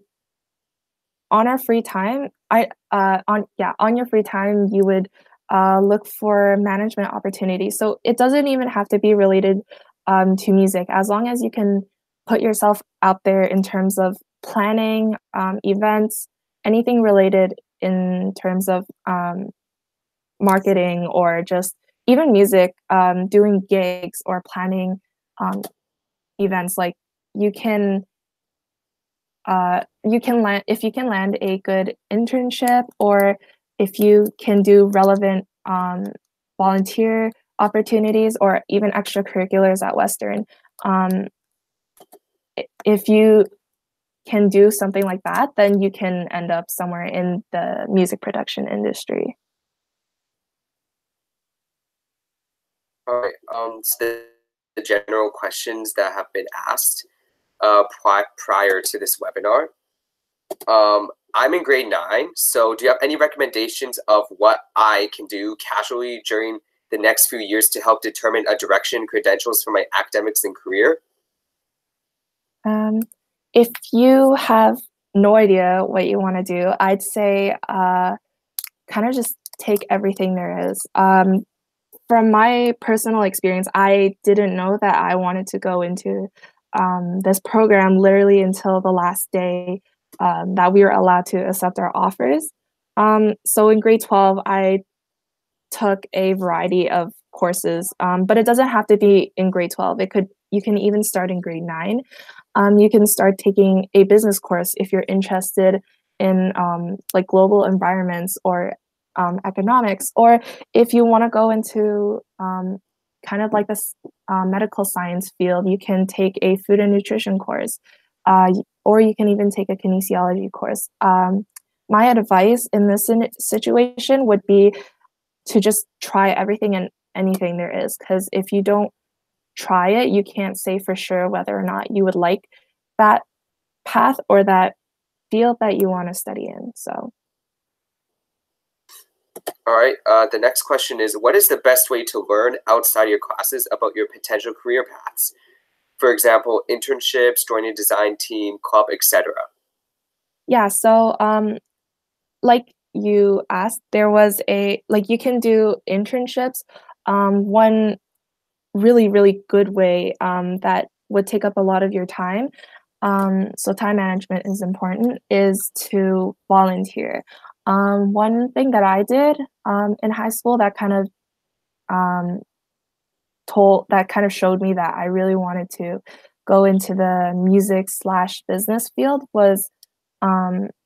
our free time, on your free time, you would look for management opportunities. So it doesn't even have to be related to music, as long as you can put yourself out there in terms of planning events, anything related in terms of marketing, or just even music, doing gigs or planning events. Like you can land, if you can land a good internship, or if you can do relevant volunteer opportunities or even extracurriculars at Western. If you can do something like that, then you can end up somewhere in the music production industry. All right. So the general questions that have been asked prior to this webinar. I'm in grade 9, so do you have any recommendations of what I can do casually during the next few years to help determine a direction, credentials for my academics and career? If you have no idea what you want to do, I'd say kind of just take everything there is. From my personal experience, I didn't know that I wanted to go into this program literally until the last day that we were allowed to accept our offers. So in grade 12, I took a variety of courses, but it doesn't have to be in grade 12. You can even start in grade 9. You can start taking a business course if you're interested in like global environments or economics, or if you want to go into kind of like this medical science field, you can take a food and nutrition course, or you can even take a kinesiology course. My advice in this situation would be to just try everything and anything there is, because if you don't try it, you can't say for sure whether or not you would like that path or that field that you want to study in. So. All right. The next question is, what is the best way to learn outside your classes about your potential career paths? For example, internships, joining a design team, club, etc. Yeah. So, like you asked, there was you can do internships. One really, really good way that would take up a lot of your time. So time management is important, is to volunteer. One thing that I did in high school that kind of showed me that I really wanted to go into the music/business field was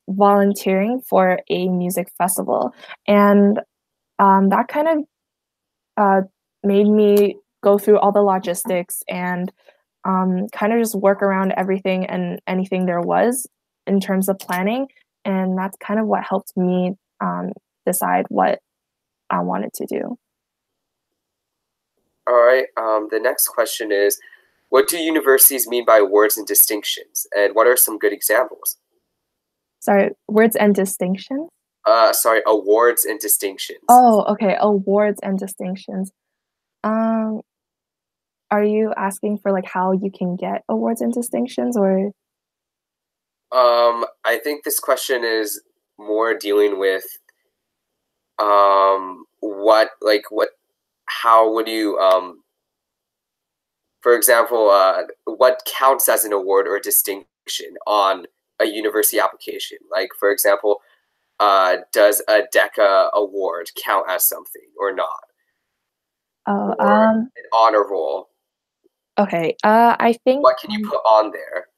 volunteering for a music festival. And that kind of made me go through all the logistics and kind of just work around everything and anything there was in terms of planning. And that's kind of what helped me decide what I wanted to do. All right. The next question is, what do universities mean by awards and distinctions? And what are some good examples? Sorry, words and distinctions? Sorry, awards and distinctions. Oh, okay. Awards and distinctions. Are you asking for like how you can get awards and distinctions, or? I think this question is more dealing with how would you for example, what counts as an award or distinction on a university application? Like, for example, does a DECA award count as something or not? Oh, or an honor roll. Okay. I think. What can you put on there?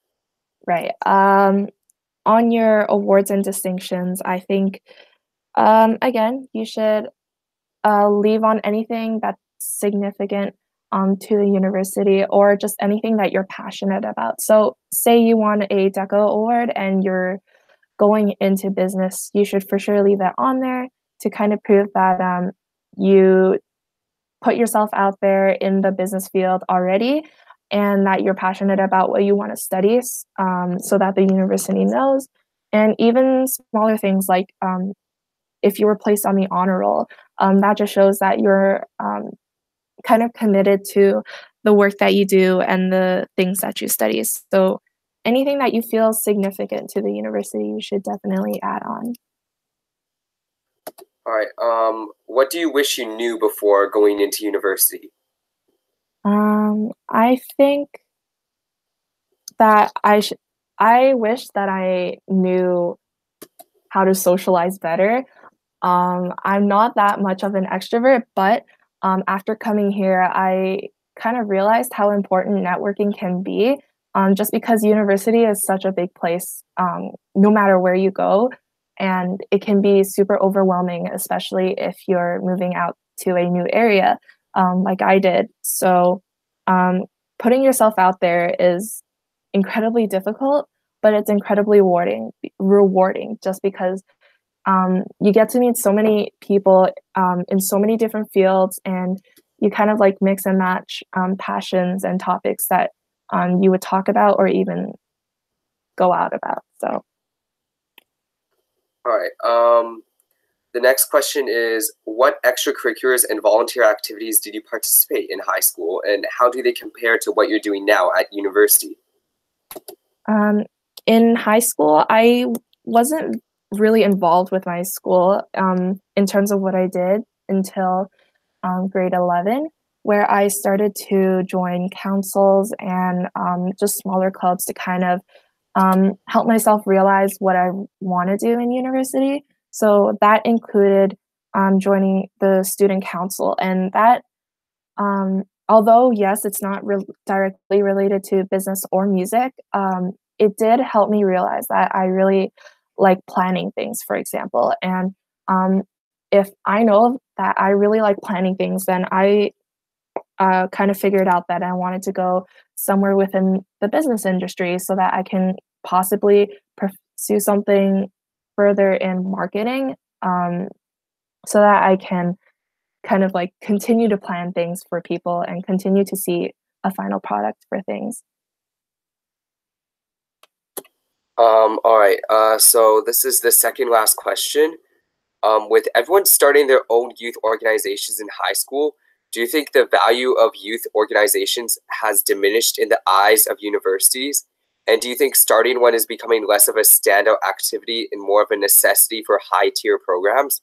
Right. On your awards and distinctions, I think, again, you should leave on anything that's significant to the university, or just anything that you're passionate about. So say you won a DECA award and you're going into business, you should for sure leave that on there to kind of prove that you put yourself out there in the business field already, and that you're passionate about what you want to study, so that the university knows. And even smaller things like if you were placed on the honor roll, that just shows that you're kind of committed to the work that you do and the things that you study. So anything that you feel significant to the university, you should definitely add on. All right. What do you wish you knew before going into university? I think that I wish that I knew how to socialize better. I'm not that much of an extrovert, but after coming here, I kind of realized how important networking can be. Just because university is such a big place, no matter where you go, and it can be super overwhelming, especially if you're moving out to a new area, like I did. So putting yourself out there is incredibly difficult, but it's incredibly rewarding just because you get to meet so many people in so many different fields, and you kind of like mix and match passions and topics that you would talk about or even go out about. So. All right. The next question is, what extracurriculars and volunteer activities did you participate in high school, and how do they compare to what you're doing now at university? In high school, I wasn't really involved with my school in terms of what I did until grade 11, where I started to join councils and just smaller clubs to kind of help myself realize what I want to do in university. So that included joining the student council, and that, although yes, it's not directly related to business or music, it did help me realize that I really like planning things, for example. And if I know that I really like planning things, then I kind of figured out that I wanted to go somewhere within the business industry so that I can possibly pursue something further in marketing, so that I can kind of like continue to plan things for people and continue to see a final product for things. All right. So this is the second last question. With everyone starting their own youth organizations in high school, do you think the value of youth organizations has diminished in the eyes of universities? And do you think starting one is becoming less of a standout activity and more of a necessity for high-tier programs,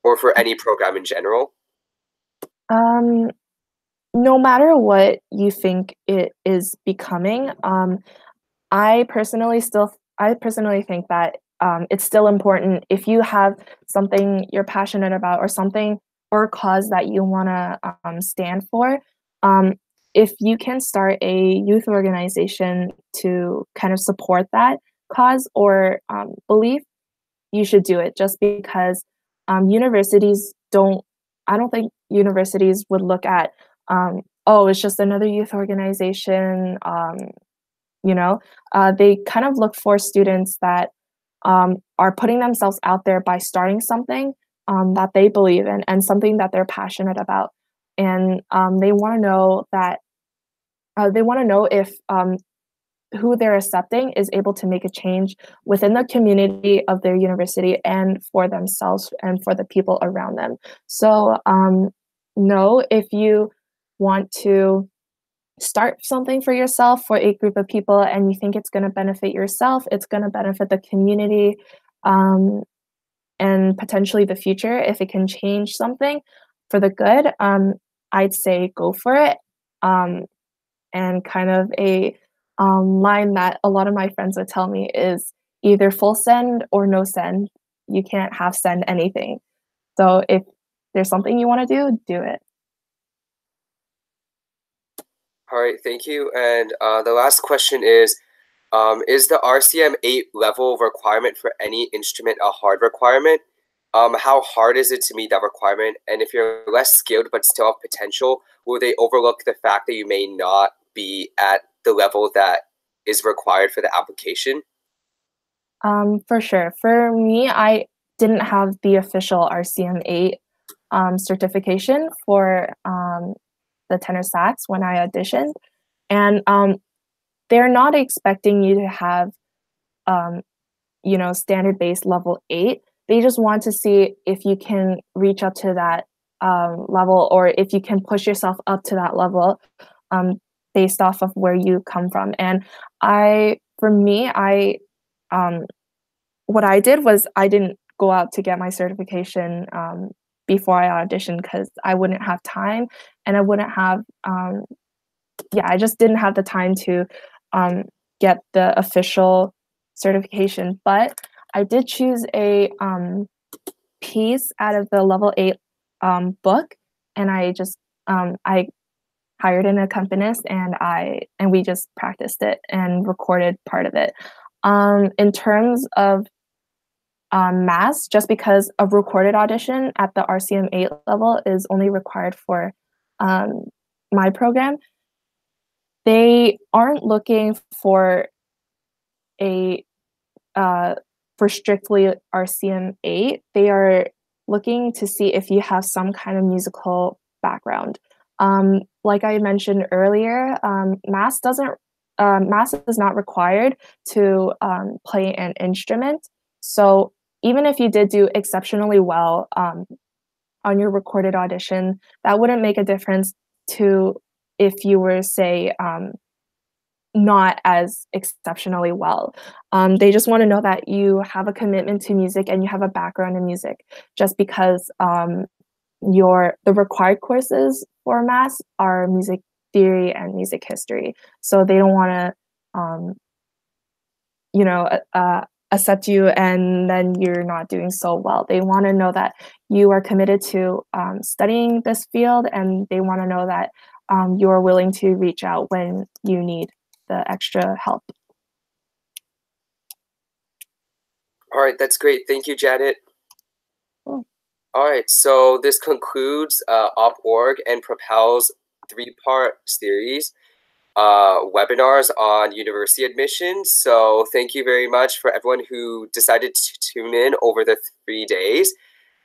or for any program in general? No matter what you think it is becoming, I personally think that it's still important if you have something you're passionate about, or something or a cause that you want to stand for. If you can start a youth organization to kind of support that cause or belief, you should do it, just because universities don't, I don't think universities would look at, oh, it's just another youth organization. They kind of look for students that are putting themselves out there by starting something that they believe in and something that they're passionate about. And they want to know that if who they're accepting is able to make a change within the community of their university and for themselves and for the people around them. So no, if you want to start something for yourself, for a group of people, and you think it's going to benefit yourself, it's going to benefit the community, and potentially the future, if it can change something for the good, I'd say go for it. And kind of a line that a lot of my friends would tell me is either full send or no send. You can't half send anything. So if there's something you want to do it. All right, thank you. And the last question is the RCM 8 level requirement for any instrument a hard requirement? How hard is it to meet that requirement? And if you're less skilled but still have potential, will they overlook the fact that you may not be at the level that is required for the application? For sure. For me, I didn't have the official RCM 8 certification for the tenor sax when I auditioned. And they're not expecting you to have, standard bass level 8. They just want to see if you can reach up to that level, or if you can push yourself up to that level based off of where you come from. And what I did was I didn't go out to get my certification before I auditioned, because I wouldn't have time, and I wouldn't have, I just didn't have the time to get the official certification. But I did choose a piece out of the level 8 book, and I just I hired an accompanist, and we just practiced it and recorded part of it. In terms of mass, just because a recorded audition at the RCM 8 level is only required for my program, they aren't looking for a for strictly RCM8, they are looking to see if you have some kind of musical background. Like I mentioned earlier, math is not required to play an instrument. So even if you did do exceptionally well on your recorded audition, that wouldn't make a difference to if you were, say, not as exceptionally well. They just want to know that you have a commitment to music and you have a background in music, just because the required courses for math are music theory and music history. So they don't want to, accept you and then you're not doing so well. They want to know that you are committed to studying this field, and they want to know that you're willing to reach out when you need the extra help. All right, that's great. Thank you, Janet. Cool. All right, so this concludes OppOrg and Propel's 3-part series webinars on university admissions. So thank you very much for everyone who decided to tune in over the 3 days.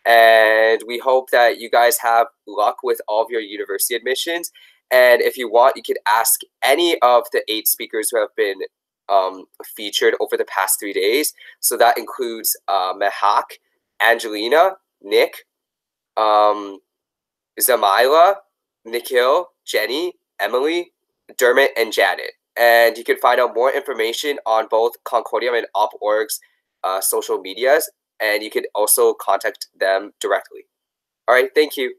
And we hope that you guys have luck with all of your university admissions. And if you want, you could ask any of the 8 speakers who have been featured over the past 3 days. So that includes Mehak, Angelina, Nick, Zamila, Nikhil, Jenny, Emily, Dermot, and Janet. And you can find out more information on both Conchordium and OppOrg's social medias, and you can also contact them directly. All right, thank you.